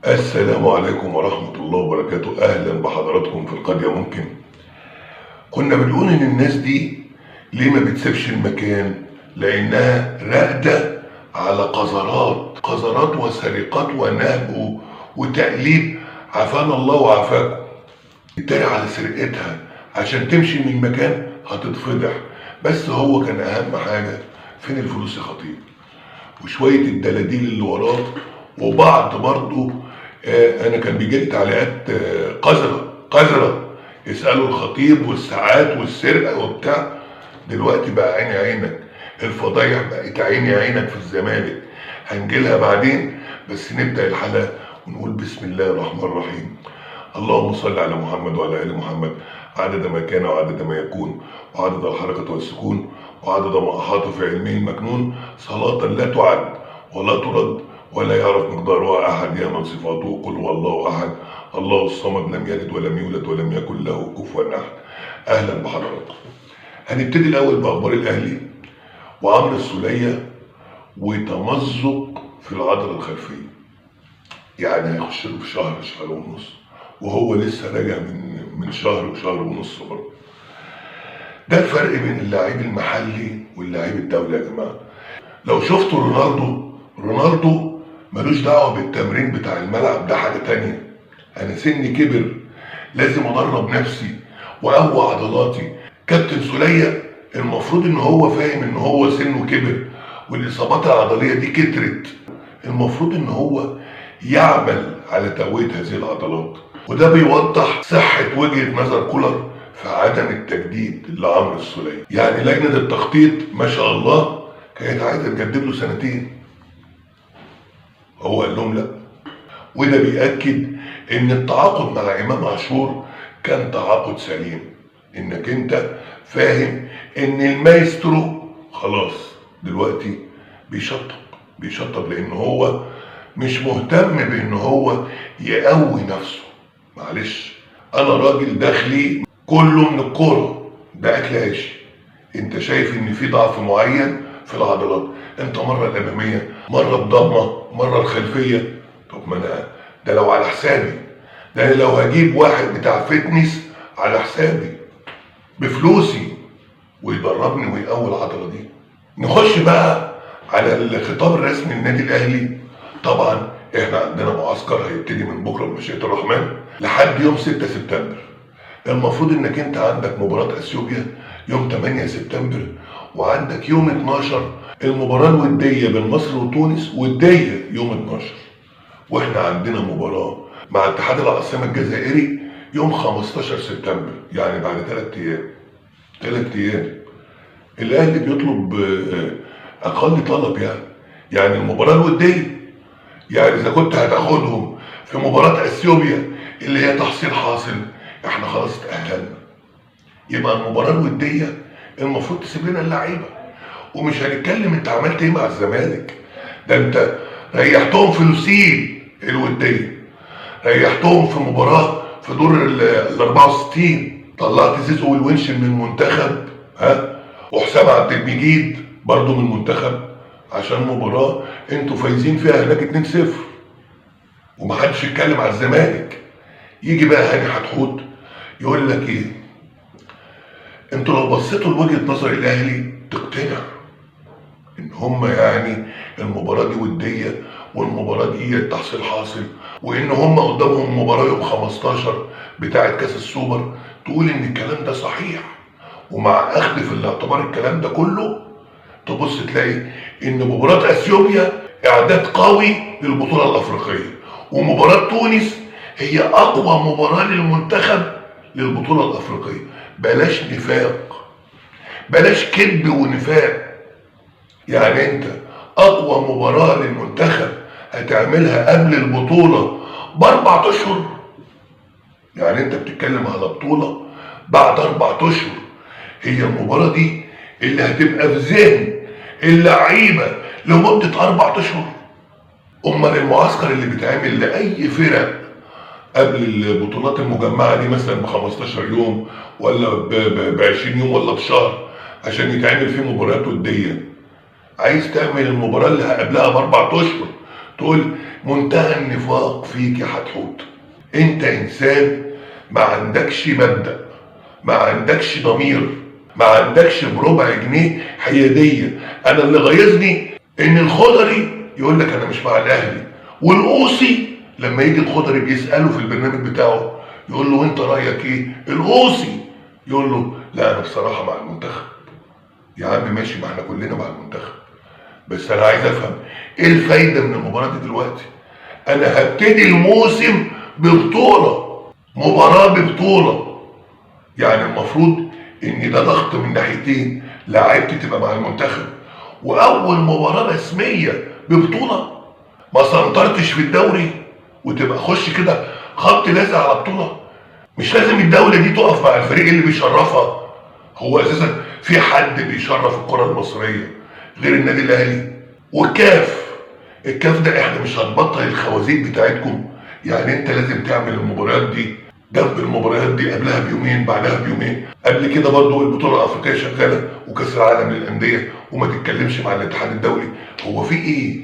السلام عليكم ورحمة الله وبركاته. أهلا بحضراتكم في القرية. ممكن كنا بنقول إن الناس دي ليه ما بتسيبش المكان؟ لأنها راقدة على قذرات وسرقات ونهب وتقليب. عافانا الله وعافاكم. تتريق على سرقتها عشان تمشي من المكان هتتفضح. بس هو كان أهم حاجة فين الفلوس يا خطيب، وشوية الدلاديل اللي وراه، وبعض برضو. انا كان بيجيلي تعليقات قذرة يسألوا الخطيب والساعات والسرقة وبتاع. دلوقتي بقى عيني عينك، الفضايح بقت عيني عينك في الزمالك. هنجيلها بعدين، بس نبدأ الحلقة ونقول بسم الله الرحمن الرحيم. اللهم صل على محمد وعلى آل محمد عدد ما كان وعدد ما يكون وعدد الحركة والسكون وعدد ما أحاط في علمه المكنون، صلاة لا تعد ولا ترد ولا يعرف مقدارها أحد، يا من صفاته قل هو الله أحد الله الصمد لم يلد ولم يولد ولم يكن له كفوا أحد. أهلا بحضراتكم. هنبتدي الأول بأخبار الأهلي وعمرو السولية وتمزق في العضلة الخلفية. يعني هيخش له في شهر ونص، وهو لسه راجع من شهر وشهر ونص برضه. ده الفرق بين اللاعب المحلي واللاعب الدولي يا جماعه. لو شفتوا رونالدو ملوش دعوه بالتمرين بتاع الملعب، ده حاجه تانية. انا سني كبر، لازم ادرب نفسي واقوي عضلاتي. كابتن سولية المفروض ان هو فاهم ان هو سنه كبر والاصابات العضليه دي كترت، المفروض ان هو يعمل على تقويه هذه العضلات. وده بيوضح صحه وجهه نظر كولر في عدم التجديد لعمرو السولية. يعني لجنه التخطيط ما شاء الله كانت عايزه تجدد له سنتين، هو قال لهم لا. وده بيأكد ان التعاقد مع امام عاشور كان تعاقد سليم، انك انت فاهم ان المايسترو خلاص دلوقتي بيشطب لان هو مش مهتم بان هو يقوي نفسه. معلش، انا راجل داخلي كله من الكوره، ده اكل عيش. انت شايف ان في ضعف معين في العضلات، انت مره الاماميه مره الضمه مره الخلفيه. طب ما انا ده لو على حسابي، ده أنا لو هجيب واحد بتاع فتنس على حسابي بفلوسي ويدربني ويقوي العضله دي. نخش بقى على الخطاب الرسمي للنادي الاهلي. طبعا احنا عندنا معسكر هيبتدي من بكره بمشيئه الرحمن لحد يوم 6 سبتمبر. المفروض انك انت عندك مباراه اثيوبيا يوم 8 سبتمبر، وعندك يوم 12 المباراه الوديه بين مصر وتونس، وديه يوم 12. واحنا عندنا مباراه مع اتحاد العاصمه الجزائري يوم 15 سبتمبر، يعني بعد 3 ايام. الاهلي بيطلب اقل طلب، يعني المباراه الوديه، يعني اذا كنت هتاخدهم في مباراه اثيوبيا اللي هي تحصيل حاصل، احنا خلاص اتاهلنا. يبقى المباراه الوديه المفروض تسيب لنا اللعيبه. ومش هنتكلم انت عملت ايه مع الزمالك، ده انت ريحتهم في لوسيل الوديه، ريحتهم في مباراه في دور ال 64، طلعت زيزو والونش من المنتخب، وحسام عبد المجيد برضه من المنتخب، عشان مباراه انتوا فايزين فيها هناك 2-0. ومحدش يتكلم على الزمالك. يجي بقى هاني حتحوت يقول لك ايه؟ انتوا لو بصيتوا لوجهه نظر الاهلي تقتنع ان هم يعني المباراه دي وديه والمباراه دي تحصيل حاصل، وان هم قدامهم مباراه يوم 15 بتاعه كاس السوبر، تقول ان الكلام ده صحيح. ومع اخذ في الاعتبار الكلام ده كله، تبص تلاقي ان مباراه اثيوبيا اعداد قوي للبطوله الافريقيه، ومباراه تونس هي اقوى مباراه للمنتخب للبطوله الافريقيه. بلاش نفاق، بلاش كذب ونفاق. يعني انت اقوى مباراه للمنتخب هتعملها قبل البطوله ب4 اشهر، يعني انت بتتكلم على بطوله بعد 4 اشهر. هي المباراه دي اللي هتبقى في ذهن اللعيبه لمده 4 اشهر. امال المعسكر اللي بيتعمل لاي فرق قبل البطولات المجمعه دي مثلا ب 15 يوم ولا ب 20 يوم ولا بشهر عشان يتعمل فيه مباريات وديه، عايز تعمل المباراه اللي قبلها ب4 اشهر تقول منتهى النفاق فيك يا حتحوت. انت انسان ما عندكش مبدأ، ما عندكش ضمير، ما عندكش بربع جنيه حيادية. انا اللي غيظني ان الخضري يقول لك انا مش مع الاهلي، والقوسي لما يجي الخضري بيسأله في البرنامج بتاعه يقول له انت رأيك ايه؟ القوسي يقول له لا انا بصراحة مع المنتخب. يا عم ماشي، ما احنا كلنا مع المنتخب، بس انا عايز افهم ايه الفايدة من المباراة دي دلوقتي؟ انا هبتدي الموسم ببطولة، مباراة ببطولة، يعني المفروض ان ده ضغط من ناحيتين، لاعيبتي تبقى مع المنتخب واول مباراة رسمية ببطولة. ما سنطرتش في الدوري وتبقى خش كده خبط لازق على بطولة. مش لازم الدولة دي تقف مع الفريق اللي بيشرفها. هو اساسا في حد بيشرف الكرة المصرية غير النادي الاهلي؟ الكاف ده احنا مش هنبطل الخوازيق بتاعتكم. يعني انت لازم تعمل المباريات دي جنب المباريات دي، قبلها بيومين بعدها بيومين. قبل كده برضو البطولة الافريقية شغالة وكاس العالم للاندية، وما تتكلمش مع الاتحاد الدولي. هو في ايه؟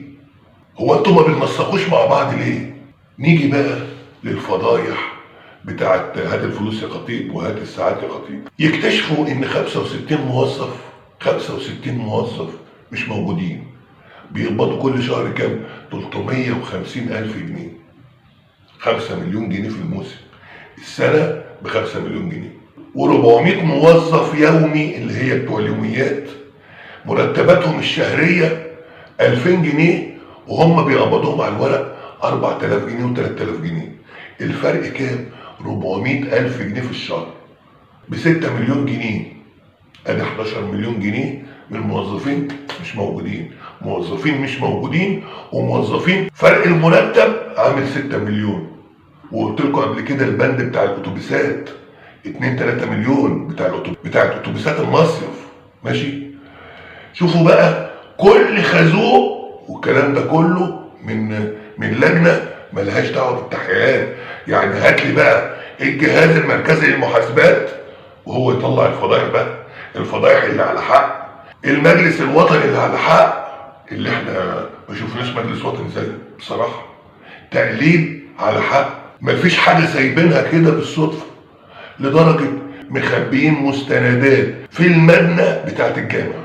هو انتوا ما بتنسقوش مع بعض ليه؟ نيجي بقى للفضايح بتاعت هات الفلوس يا خطيب وهات الساعات يا خطيب. يكتشفوا ان 65 موظف مش موجودين، بيقبضوا كل شهر كام؟ 350,000 جنيه. 5 مليون جنيه في الموسم، السنة ب5 مليون جنيه. و400 موظف يومي اللي هي بتوع اليوميات مرتباتهم الشهرية 2000 جنيه، وهم بيقبضوهم على الورق 4000 جنيه و3000 جنيه. الفرق كام؟ 400,000 جنيه في الشهر ب6 مليون جنيه. ادي 11 مليون جنيه من الموظفين مش موجودين. موظفين مش موجودين وموظفين فرق المرتب عامل 6 مليون. وقلت لكم قبل كده البند بتاع الاتوبيسات 2-3 مليون بتاع اتوبيسات المصيف. ماشي، شوفوا بقى كل خازوق، والكلام ده كله من لجنه ملهاش دعوه بالتحقيقات. يعني هات لي بقى الجهاز المركزي للمحاسبات وهو يطلع الفضايح بقى، الفضايح اللي على حق. المجلس الوطني اللي على حق، اللي احنا ما شفناش مجلس وطني زيه بصراحه، تقليد على حق. مفيش حاجه سايبينها كده بالصدفه، لدرجه مخبيين مستندات في المبنى بتاعت الجامعه.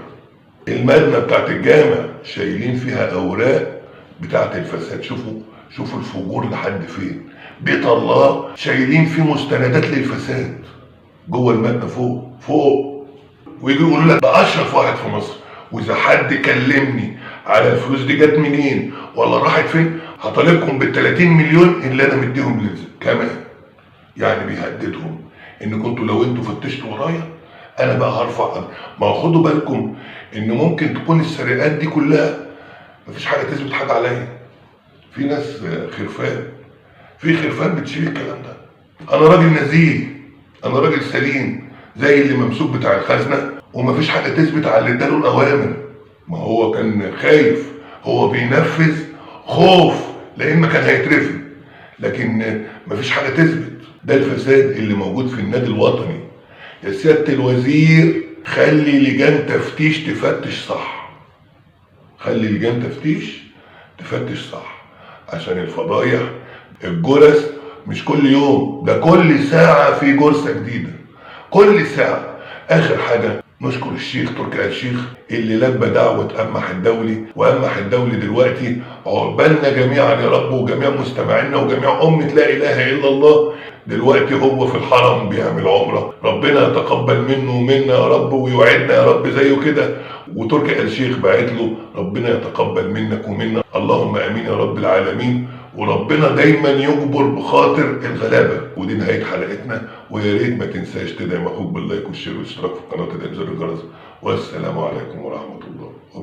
المبنى بتاعت الجامعه شايلين فيها اوراق بتاعت الفساد. شوفوا الفجور لحد فين. بيت الله شايلين فيه مستندات للفساد جوه المبنى فوق. ويجي يقولوا لك ده اشرف واحد في مصر، واذا حد كلمني على الفلوس دي جت منين ولا راحت فين هطالبكم بال30 مليون اللي انا مديهم كمان. يعني بيهددهم ان كنتوا لو انتوا فتشتوا ورايا انا بقى هرفع. ما خدوا بالكم ان ممكن تكون السرقات دي كلها مفيش حاجه تثبت حاجه عليا. في ناس في خرفان بتشيل الكلام ده. انا راجل نزيه، انا راجل سليم زي اللي ممسوك بتاع الخزنه، ومفيش حاجه تثبت على اللي اداله الاوامر. ما هو كان خايف، هو بينفذ خوف لان كان هيترفد، لكن مفيش حاجه تثبت. ده الفساد اللي موجود في النادي الوطني. يا سياده الوزير خلي لجان تفتيش تفتش صح، خلي لجان تفتيش تفتش صح، عشان الفضايح الجرس مش كل يوم، ده كل ساعة في جرسة جديدة، كل ساعة. آخر حاجة نشكر الشيخ تركي آل الشيخ اللي لبى دعوة أمح الدولي، وأمح الدولي دلوقتي عقبالنا جميعا يا رب، وجميع مستمعينا وجميع أمة لا إله إلا الله. دلوقتي هو في الحرم بيعمل عمرة، ربنا يتقبل منه ومنا يا رب، ويوعدنا يا رب زيه كده. وتركي آل الشيخ باعت له ربنا يتقبل منك ومنا، اللهم امين يا رب العالمين. وربنا دايما يجبر بخاطر الغلابه. ودي نهايه حلقتنا، ويا ريت ما تنساش تدعم اخوك باللايك والشير والاشتراك في القناه وتفعيل زر الجرس. والسلام عليكم ورحمه الله وبركاته.